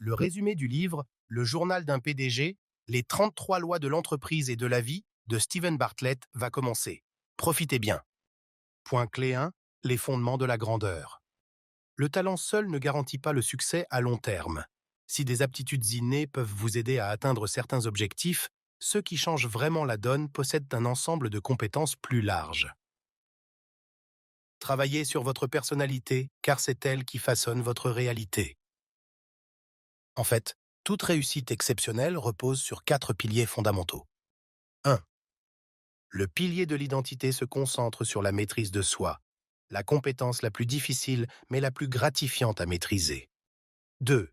Le résumé du livre Le journal d'un PDG, les 33 lois de l'entreprise et de la vie de Steven Bartlett va commencer. Profitez bien. Point clé 1, les fondements de la grandeur. Le talent seul ne garantit pas le succès à long terme. Si des aptitudes innées peuvent vous aider à atteindre certains objectifs, ceux qui changent vraiment la donne possèdent un ensemble de compétences plus larges. Travaillez sur votre personnalité, car c'est elle qui façonne votre réalité. En fait, toute réussite exceptionnelle repose sur 4 piliers fondamentaux. 1. Le pilier de l'identité se concentre sur la maîtrise de soi, la compétence la plus difficile mais la plus gratifiante à maîtriser. 2.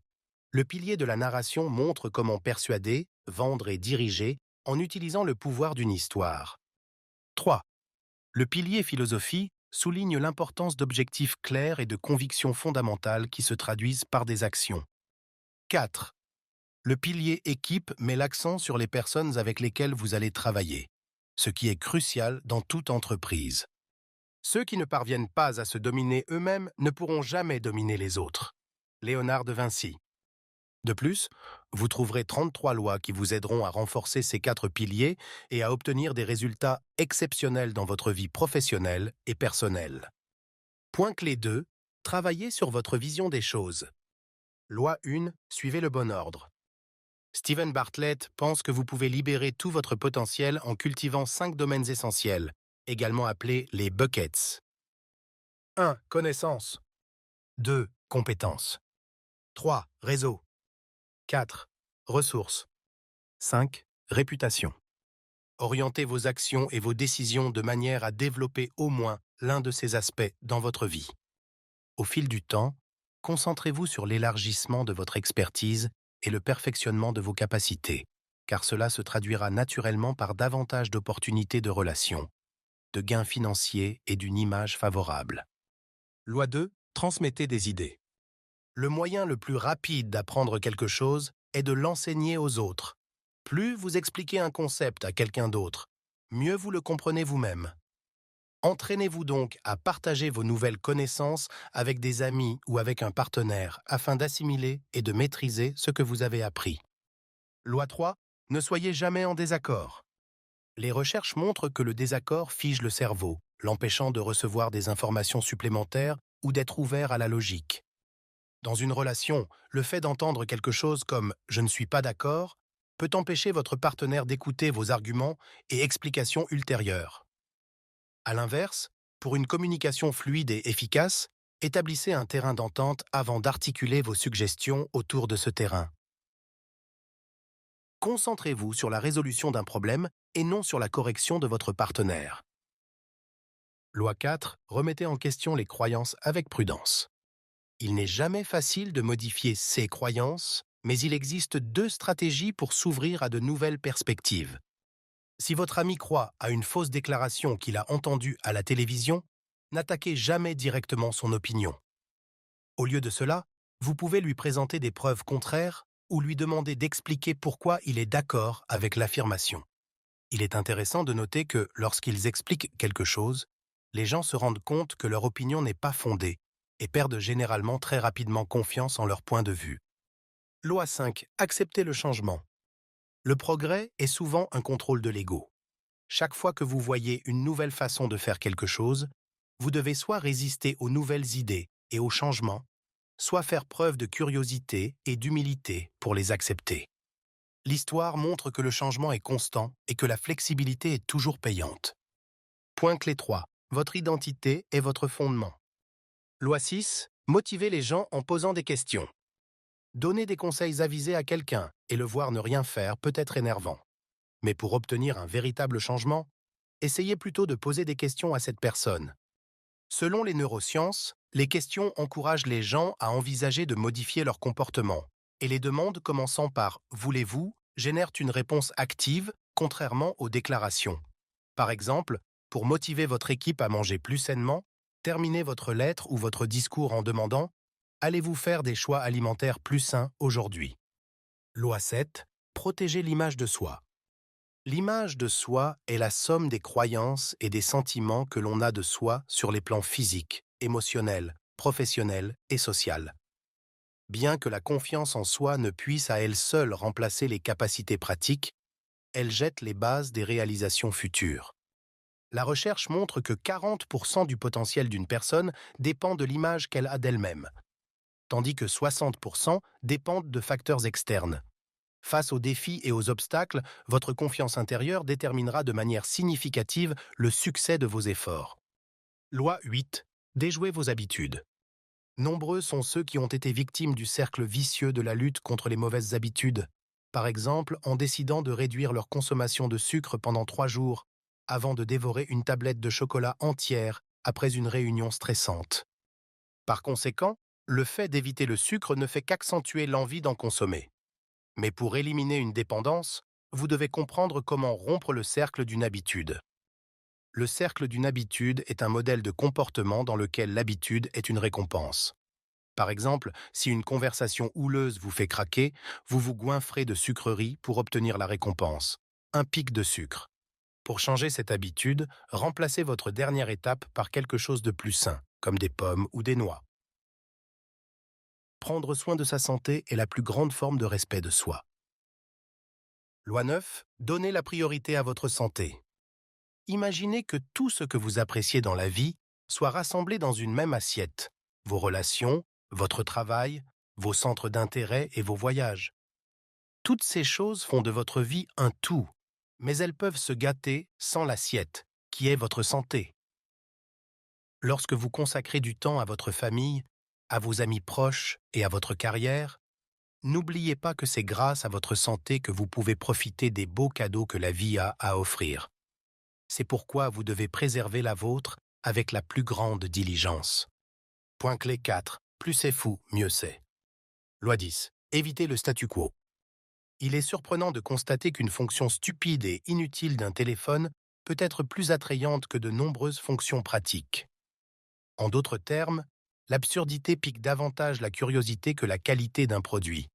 Le pilier de la narration montre comment persuader, vendre et diriger en utilisant le pouvoir d'une histoire. 3. Le pilier philosophie souligne l'importance d'objectifs clairs et de convictions fondamentales qui se traduisent par des actions. 4. Le pilier équipe met l'accent sur les personnes avec lesquelles vous allez travailler, ce qui est crucial dans toute entreprise. Ceux qui ne parviennent pas à se dominer eux-mêmes ne pourront jamais dominer les autres. Léonard de Vinci. De plus, vous trouverez 33 lois qui vous aideront à renforcer ces 4 piliers et à obtenir des résultats exceptionnels dans votre vie professionnelle et personnelle. Point clé 2, travaillez sur votre vision des choses. Loi 1, suivez le bon ordre. Steven Bartlett pense que vous pouvez libérer tout votre potentiel en cultivant 5 domaines essentiels, également appelés les buckets. 1. Connaissance. 2. Compétences. 3. Réseau. 4. Ressources. 5. Réputation. Orientez vos actions et vos décisions de manière à développer au moins l'un de ces aspects dans votre vie. Au fil du temps, concentrez-vous sur l'élargissement de votre expertise et le perfectionnement de vos capacités, car cela se traduira naturellement par davantage d'opportunités de relations, de gains financiers et d'une image favorable. Loi 2. Transmettez des idées. Le moyen le plus rapide d'apprendre quelque chose est de l'enseigner aux autres. Plus vous expliquez un concept à quelqu'un d'autre, mieux vous le comprenez vous-même. Entraînez-vous donc à partager vos nouvelles connaissances avec des amis ou avec un partenaire afin d'assimiler et de maîtriser ce que vous avez appris. Loi 3. Ne soyez jamais en désaccord. Les recherches montrent que le désaccord fige le cerveau, l'empêchant de recevoir des informations supplémentaires ou d'être ouvert à la logique. Dans une relation, le fait d'entendre quelque chose comme « je ne suis pas d'accord » peut empêcher votre partenaire d'écouter vos arguments et explications ultérieures. À l'inverse, pour une communication fluide et efficace, établissez un terrain d'entente avant d'articuler vos suggestions autour de ce terrain. Concentrez-vous sur la résolution d'un problème et non sur la correction de votre partenaire. Loi 4. Remettez en question les croyances avec prudence. Il n'est jamais facile de modifier ses croyances, mais il existe 2 stratégies pour s'ouvrir à de nouvelles perspectives. Si votre ami croit à une fausse déclaration qu'il a entendue à la télévision, n'attaquez jamais directement son opinion. Au lieu de cela, vous pouvez lui présenter des preuves contraires ou lui demander d'expliquer pourquoi il est d'accord avec l'affirmation. Il est intéressant de noter que, lorsqu'ils expliquent quelque chose, les gens se rendent compte que leur opinion n'est pas fondée et perdent généralement très rapidement confiance en leur point de vue. Loi 5. Acceptez le changement. Le progrès est souvent un contrôle de l'ego. Chaque fois que vous voyez une nouvelle façon de faire quelque chose, vous devez soit résister aux nouvelles idées et aux changements, soit faire preuve de curiosité et d'humilité pour les accepter. L'histoire montre que le changement est constant et que la flexibilité est toujours payante. Point clé 3. Votre identité est votre fondement. Loi 6. Motivez les gens en posant des questions. Donner des conseils avisés à quelqu'un et le voir ne rien faire peut être énervant. Mais pour obtenir un véritable changement, essayez plutôt de poser des questions à cette personne. Selon les neurosciences, les questions encouragent les gens à envisager de modifier leur comportement, et les demandes commençant par « voulez-vous » génèrent une réponse active, contrairement aux déclarations. Par exemple, pour motiver votre équipe à manger plus sainement, terminez votre lettre ou votre discours en demandant « Allez-vous faire des choix alimentaires plus sains aujourd'hui ?» Loi 7. Protégez l'image de soi. L'image de soi est la somme des croyances et des sentiments que l'on a de soi sur les plans physiques, émotionnel, professionnel et social. Bien que la confiance en soi ne puisse à elle seule remplacer les capacités pratiques, elle jette les bases des réalisations futures. La recherche montre que 40% du potentiel d'une personne dépend de l'image qu'elle a d'elle-même, tandis que 60% dépendent de facteurs externes. Face aux défis et aux obstacles, votre confiance intérieure déterminera de manière significative le succès de vos efforts. Loi 8. Déjouez vos habitudes. Nombreux sont ceux qui ont été victimes du cercle vicieux de la lutte contre les mauvaises habitudes, par exemple en décidant de réduire leur consommation de sucre pendant 3 jours, avant de dévorer une tablette de chocolat entière après une réunion stressante. Par conséquent, le fait d'éviter le sucre ne fait qu'accentuer l'envie d'en consommer. Mais pour éliminer une dépendance, vous devez comprendre comment rompre le cercle d'une habitude. Le cercle d'une habitude est un modèle de comportement dans lequel l'habitude est une récompense. Par exemple, si une conversation houleuse vous fait craquer, vous vous goinfrez de sucreries pour obtenir la récompense, un pic de sucre. Pour changer cette habitude, remplacez votre dernière étape par quelque chose de plus sain, comme des pommes ou des noix. Prendre soin de sa santé est la plus grande forme de respect de soi. Loi 9. Donnez la priorité à votre santé. Imaginez que tout ce que vous appréciez dans la vie soit rassemblé dans une même assiette. Vos relations, votre travail, vos centres d'intérêt et vos voyages. Toutes ces choses font de votre vie un tout, mais elles peuvent se gâter sans l'assiette, qui est votre santé. Lorsque vous consacrez du temps à votre famille, à vos amis proches et à votre carrière, n'oubliez pas que c'est grâce à votre santé que vous pouvez profiter des beaux cadeaux que la vie a à offrir. C'est pourquoi vous devez préserver la vôtre avec la plus grande diligence. Point clé 4. Plus c'est fou, mieux c'est. Loi 10. Évitez le statu quo. Il est surprenant de constater qu'une fonction stupide et inutile d'un téléphone peut être plus attrayante que de nombreuses fonctions pratiques. En d'autres termes, l'absurdité pique davantage la curiosité que la qualité d'un produit.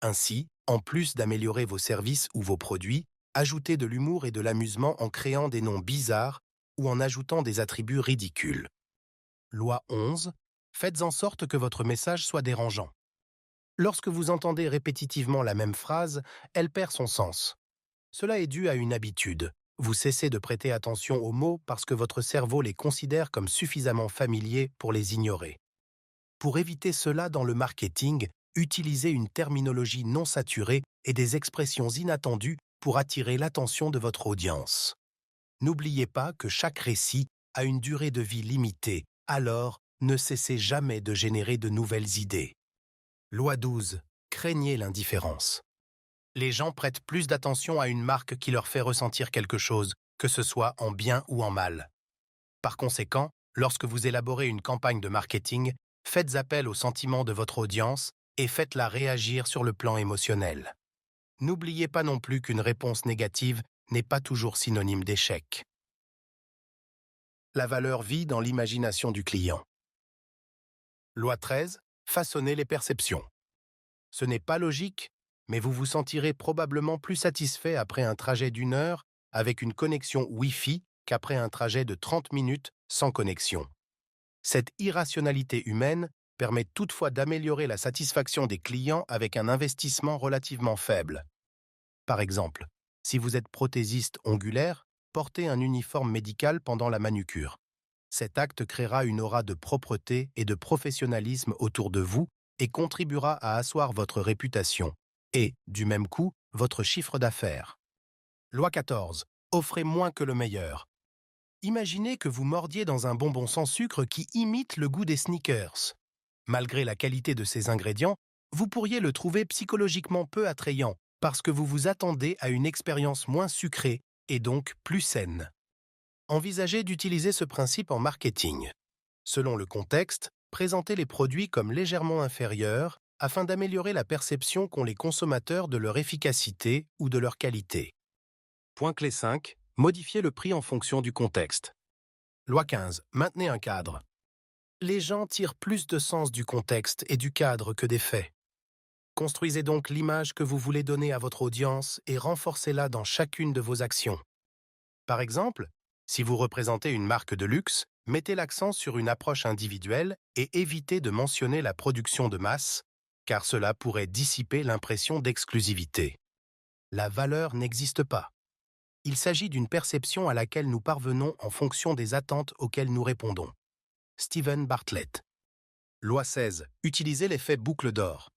Ainsi, en plus d'améliorer vos services ou vos produits, ajoutez de l'humour et de l'amusement en créant des noms bizarres ou en ajoutant des attributs ridicules. Loi 11. Faites en sorte que votre message soit dérangeant. Lorsque vous entendez répétitivement la même phrase, elle perd son sens. Cela est dû à une habitude. Vous cessez de prêter attention aux mots parce que votre cerveau les considère comme suffisamment familiers pour les ignorer. Pour éviter cela dans le marketing, utilisez une terminologie non saturée et des expressions inattendues pour attirer l'attention de votre audience. N'oubliez pas que chaque récit a une durée de vie limitée, alors ne cessez jamais de générer de nouvelles idées. Loi 12. Craignez l'indifférence. Les gens prêtent plus d'attention à une marque qui leur fait ressentir quelque chose, que ce soit en bien ou en mal. Par conséquent, lorsque vous élaborez une campagne de marketing, faites appel aux sentiments de votre audience et faites-la réagir sur le plan émotionnel. N'oubliez pas non plus qu'une réponse négative n'est pas toujours synonyme d'échec. La valeur vit dans l'imagination du client. Loi 13. Façonnez les perceptions. Ce n'est pas logique, mais vous vous sentirez probablement plus satisfait après un trajet d'1 heure avec une connexion Wi-Fi qu'après un trajet de 30 minutes sans connexion. Cette irrationalité humaine permet toutefois d'améliorer la satisfaction des clients avec un investissement relativement faible. Par exemple, si vous êtes prothésiste ongulaire, portez un uniforme médical pendant la manucure. Cet acte créera une aura de propreté et de professionnalisme autour de vous et contribuera à asseoir votre réputation et, du même coup, votre chiffre d'affaires. Loi 14. Offrez moins que le meilleur. Imaginez que vous mordiez dans un bonbon sans sucre qui imite le goût des Snickers. Malgré la qualité de ses ingrédients, vous pourriez le trouver psychologiquement peu attrayant parce que vous vous attendez à une expérience moins sucrée et donc plus saine. Envisagez d'utiliser ce principe en marketing. Selon le contexte, présentez les produits comme légèrement inférieurs afin d'améliorer la perception qu'ont les consommateurs de leur efficacité ou de leur qualité. Point clé 5. Modifiez le prix en fonction du contexte. Loi 15. Maintenez un cadre. Les gens tirent plus de sens du contexte et du cadre que des faits. Construisez donc l'image que vous voulez donner à votre audience et renforcez-la dans chacune de vos actions. Par exemple, si vous représentez une marque de luxe, mettez l'accent sur une approche individuelle et évitez de mentionner la production de masse, car cela pourrait dissiper l'impression d'exclusivité. La valeur n'existe pas. Il s'agit d'une perception à laquelle nous parvenons en fonction des attentes auxquelles nous répondons. Stephen Bartlett. Loi 16. Utilisez l'effet boucle d'or.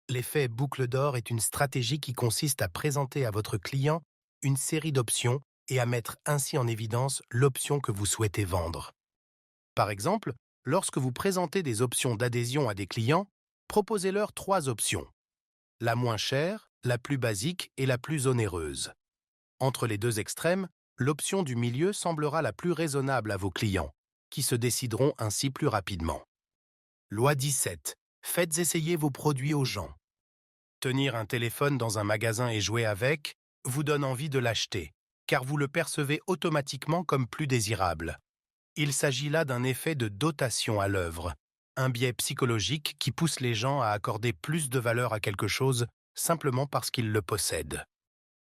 L'effet boucle d'or est une stratégie qui consiste à présenter à votre client une série d'options et à mettre ainsi en évidence l'option que vous souhaitez vendre. Par exemple, lorsque vous présentez des options d'adhésion à des clients, proposez-leur 3 options. La moins chère, la plus basique et la plus onéreuse. Entre les deux extrêmes, l'option du milieu semblera la plus raisonnable à vos clients, qui se décideront ainsi plus rapidement. Loi 17. Faites essayer vos produits aux gens. Tenir un téléphone dans un magasin et jouer avec vous donne envie de l'acheter, car vous le percevez automatiquement comme plus désirable. Il s'agit là d'un effet de dotation à l'œuvre, un biais psychologique qui pousse les gens à accorder plus de valeur à quelque chose simplement parce qu'ils le possèdent.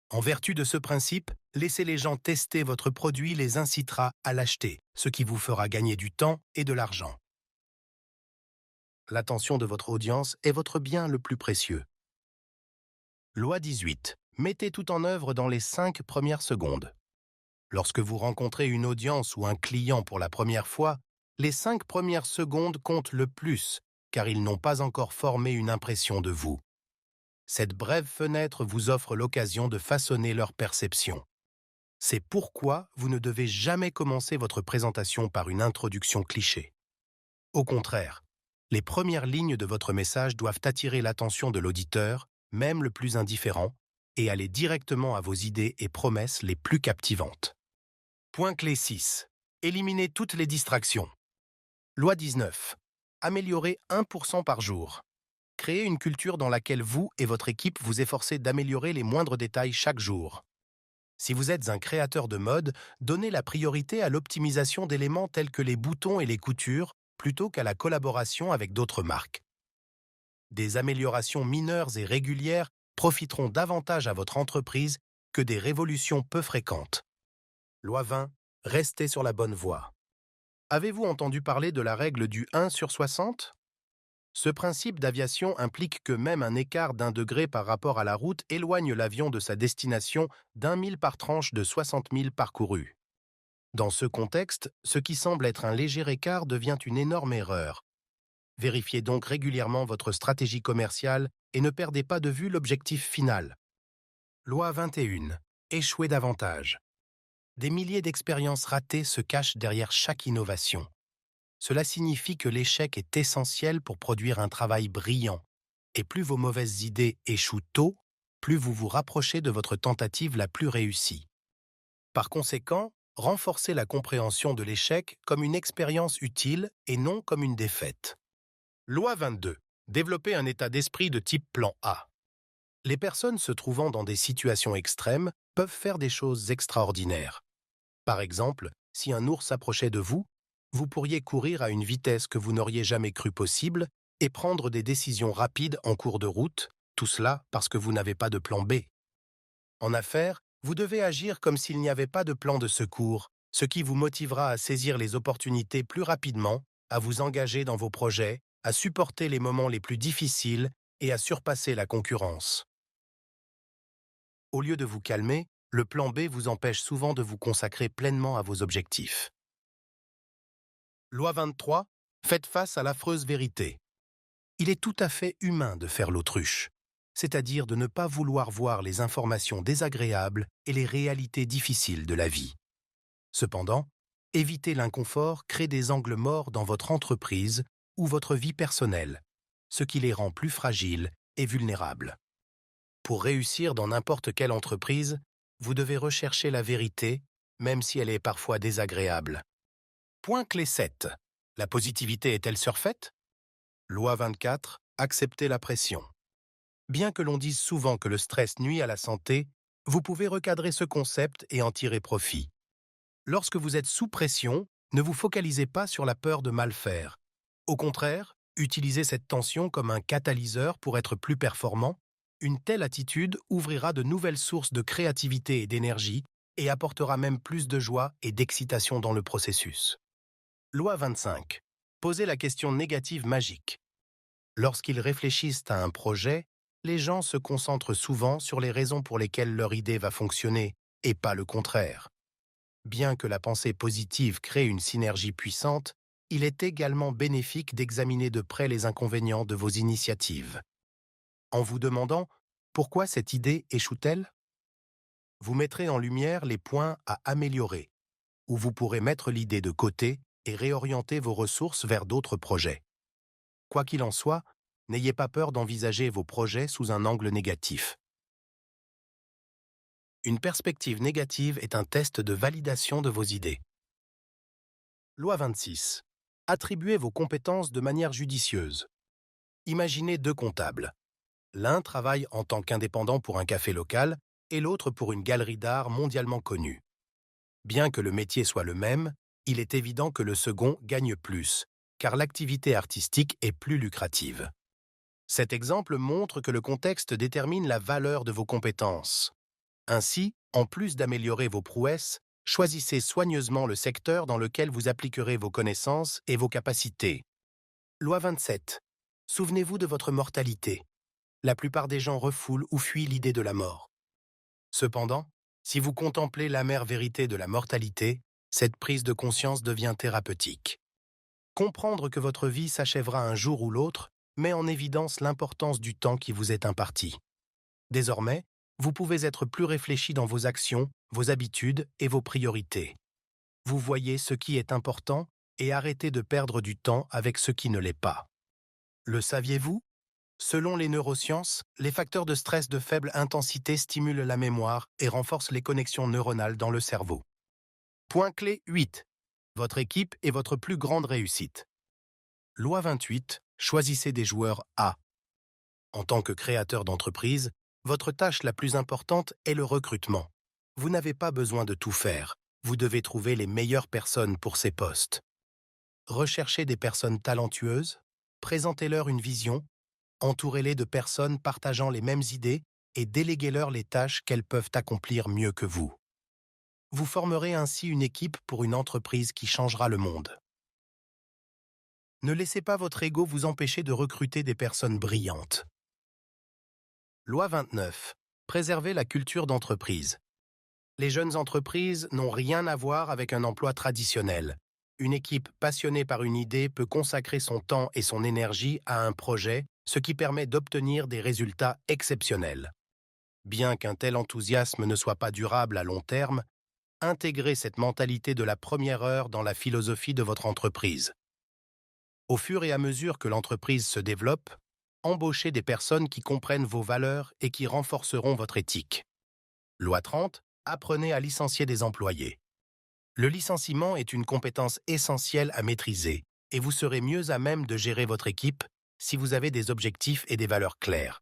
En vertu de ce principe, laisser les gens tester votre produit les incitera à l'acheter, ce qui vous fera gagner du temps et de l'argent. L'attention de votre audience est votre bien le plus précieux. Loi 18. Mettez tout en œuvre dans les 5 premières secondes. Lorsque vous rencontrez une audience ou un client pour la première fois, les 5 premières secondes comptent le plus, car ils n'ont pas encore formé une impression de vous. Cette brève fenêtre vous offre l'occasion de façonner leur perception. C'est pourquoi vous ne devez jamais commencer votre présentation par une introduction cliché. Au contraire, les premières lignes de votre message doivent attirer l'attention de l'auditeur, même le plus indifférent, et aller directement à vos idées et promesses les plus captivantes. Point clé 6. Éliminez toutes les distractions. Loi 19. Améliorez 1% par jour. Créez une culture dans laquelle vous et votre équipe vous efforcez d'améliorer les moindres détails chaque jour. Si vous êtes un créateur de mode, donnez la priorité à l'optimisation d'éléments tels que les boutons et les coutures plutôt qu'à la collaboration avec d'autres marques. Des améliorations mineures et régulières profiteront davantage à votre entreprise que des révolutions peu fréquentes. Loi 20. Restez sur la bonne voie. Avez-vous entendu parler de la règle du 1 sur 60 ? Ce principe d'aviation implique que même un écart d'1 degré par rapport à la route éloigne l'avion de sa destination d'1 mille par tranche de 60 000 parcourus. Dans ce contexte, ce qui semble être un léger écart devient une énorme erreur. Vérifiez donc régulièrement votre stratégie commerciale et ne perdez pas de vue l'objectif final. Loi 21. Échouez davantage. Des milliers d'expériences ratées se cachent derrière chaque innovation. Cela signifie que l'échec est essentiel pour produire un travail brillant. Et plus vos mauvaises idées échouent tôt, plus vous vous rapprochez de votre tentative la plus réussie. Par conséquent, renforcez la compréhension de l'échec comme une expérience utile et non comme une défaite. Loi 22. Développez un état d'esprit de type plan A. Les personnes se trouvant dans des situations extrêmes peuvent faire des choses extraordinaires. Par exemple, si un ours s'approchait de vous, vous pourriez courir à une vitesse que vous n'auriez jamais cru possible et prendre des décisions rapides en cours de route, tout cela parce que vous n'avez pas de plan B. En affaires, vous devez agir comme s'il n'y avait pas de plan de secours, ce qui vous motivera à saisir les opportunités plus rapidement, à vous engager dans vos projets, à supporter les moments les plus difficiles et à surpasser la concurrence. Au lieu de vous calmer, le plan B vous empêche souvent de vous consacrer pleinement à vos objectifs. Loi 23. Faites face à l'affreuse vérité. Il est tout à fait humain de faire l'autruche, c'est-à-dire de ne pas vouloir voir les informations désagréables et les réalités difficiles de la vie. Cependant, éviter l'inconfort crée des angles morts dans votre entreprise ou votre vie personnelle, ce qui les rend plus fragiles et vulnérables. Pour réussir dans n'importe quelle entreprise, vous devez rechercher la vérité, même si elle est parfois désagréable. Point clé 7. La positivité est-elle surfaite ? Loi 24. Acceptez la pression. Bien que l'on dise souvent que le stress nuit à la santé, vous pouvez recadrer ce concept et en tirer profit. Lorsque vous êtes sous pression, ne vous focalisez pas sur la peur de mal faire. Au contraire, utilisez cette tension comme un catalyseur pour être plus performant. Une telle attitude ouvrira de nouvelles sources de créativité et d'énergie et apportera même plus de joie et d'excitation dans le processus. Loi 25. Posez la question négative magique. Lorsqu'ils réfléchissent à un projet, les gens se concentrent souvent sur les raisons pour lesquelles leur idée va fonctionner, et pas le contraire. Bien que la pensée positive crée une synergie puissante, il est également bénéfique d'examiner de près les inconvénients de vos initiatives. En vous demandant pourquoi cette idée échoue-t-elle, vous mettrez en lumière les points à améliorer, ou vous pourrez mettre l'idée de côté et réorienter vos ressources vers d'autres projets. Quoi qu'il en soit, n'ayez pas peur d'envisager vos projets sous un angle négatif. Une perspective négative est un test de validation de vos idées. Loi 26. Attribuez vos compétences de manière judicieuse. Imaginez deux comptables. L'un travaille en tant qu'indépendant pour un café local et l'autre pour une galerie d'art mondialement connue. Bien que le métier soit le même, il est évident que le second gagne plus, car l'activité artistique est plus lucrative. Cet exemple montre que le contexte détermine la valeur de vos compétences. Ainsi, en plus d'améliorer vos prouesses, choisissez soigneusement le secteur dans lequel vous appliquerez vos connaissances et vos capacités. Loi 27. Souvenez-vous de votre mortalité. La plupart des gens refoulent ou fuient l'idée de la mort. Cependant, si vous contemplez l'amère vérité de la mortalité, cette prise de conscience devient thérapeutique. Comprendre que votre vie s'achèvera un jour ou l'autre met en évidence l'importance du temps qui vous est imparti. Désormais, vous pouvez être plus réfléchi dans vos actions, vos habitudes et vos priorités. Vous voyez ce qui est important et arrêtez de perdre du temps avec ce qui ne l'est pas. Le saviez-vous ? Selon les neurosciences, les facteurs de stress de faible intensité stimulent la mémoire et renforcent les connexions neuronales dans le cerveau. Point clé 8. Votre équipe est votre plus grande réussite. Loi 28. Choisissez des joueurs A. En tant que créateur d'entreprise, votre tâche la plus importante est le recrutement. Vous n'avez pas besoin de tout faire. Vous devez trouver les meilleures personnes pour ces postes. Recherchez des personnes talentueuses, présentez-leur une vision, entourez-les de personnes partageant les mêmes idées et déléguez-leur les tâches qu'elles peuvent accomplir mieux que vous. Vous formerez ainsi une équipe pour une entreprise qui changera le monde. Ne laissez pas votre ego vous empêcher de recruter des personnes brillantes. Loi 29. Préservez la culture d'entreprise. Les jeunes entreprises n'ont rien à voir avec un emploi traditionnel. Une équipe passionnée par une idée peut consacrer son temps et son énergie à un projet, ce qui permet d'obtenir des résultats exceptionnels. Bien qu'un tel enthousiasme ne soit pas durable à long terme, intégrez cette mentalité de la première heure dans la philosophie de votre entreprise. Au fur et à mesure que l'entreprise se développe, embauchez des personnes qui comprennent vos valeurs et qui renforceront votre éthique. Loi 30. Apprenez à licencier des employés. Le licenciement est une compétence essentielle à maîtriser et vous serez mieux à même de gérer votre équipe si vous avez des objectifs et des valeurs claires.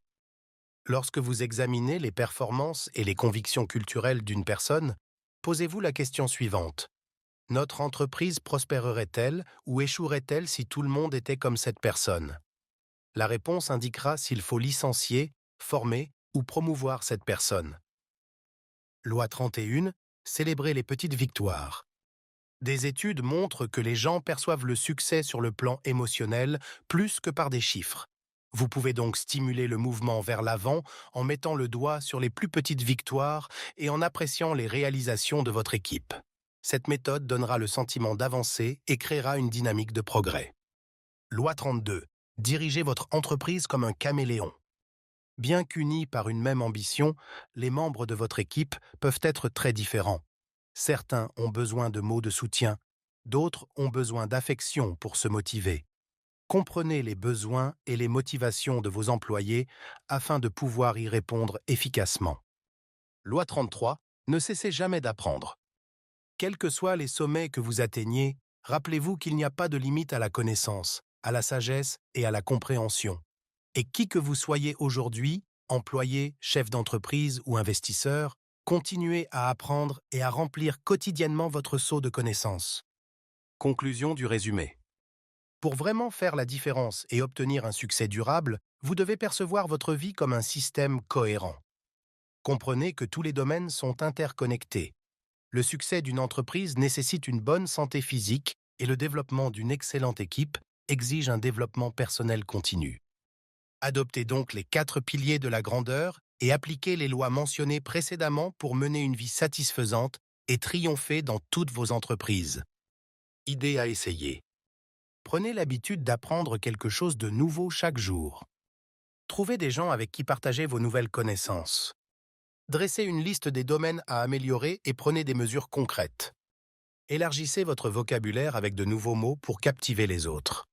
Lorsque vous examinez les performances et les convictions culturelles d'une personne, posez-vous la question suivante. Notre entreprise prospérerait-elle ou échouerait-elle si tout le monde était comme cette personne ? La réponse indiquera s'il faut licencier, former ou promouvoir cette personne. Loi 31. Célébrez les petites victoires. Des études montrent que les gens perçoivent le succès sur le plan émotionnel plus que par des chiffres. Vous pouvez donc stimuler le mouvement vers l'avant en mettant le doigt sur les plus petites victoires et en appréciant les réalisations de votre équipe. Cette méthode donnera le sentiment d'avancer et créera une dynamique de progrès. Loi 32. Dirigez votre entreprise comme un caméléon. Bien qu'unis par une même ambition, les membres de votre équipe peuvent être très différents. Certains ont besoin de mots de soutien, d'autres ont besoin d'affection pour se motiver. Comprenez les besoins et les motivations de vos employés afin de pouvoir y répondre efficacement. Loi 33. Ne cessez jamais d'apprendre. Quels que soient les sommets que vous atteignez, rappelez-vous qu'il n'y a pas de limite à la connaissance, à la sagesse et à la compréhension. Et qui que vous soyez aujourd'hui, employé, chef d'entreprise ou investisseur, continuez à apprendre et à remplir quotidiennement votre seau de connaissances. Conclusion du résumé. Pour vraiment faire la différence et obtenir un succès durable, vous devez percevoir votre vie comme un système cohérent. Comprenez que tous les domaines sont interconnectés. Le succès d'une entreprise nécessite une bonne santé physique et le développement d'une excellente équipe exige un développement personnel continu. Adoptez donc les 4 piliers de la grandeur et appliquez les lois mentionnées précédemment pour mener une vie satisfaisante et triompher dans toutes vos entreprises. Idée à essayer. Prenez l'habitude d'apprendre quelque chose de nouveau chaque jour. Trouvez des gens avec qui partager vos nouvelles connaissances. Dressez une liste des domaines à améliorer et prenez des mesures concrètes. Élargissez votre vocabulaire avec de nouveaux mots pour captiver les autres.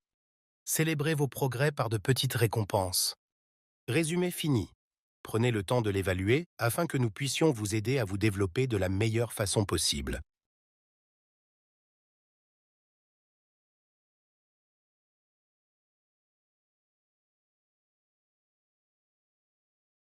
Célébrez vos progrès par de petites récompenses. Résumé fini. Prenez le temps de l'évaluer afin que nous puissions vous aider à vous développer de la meilleure façon possible.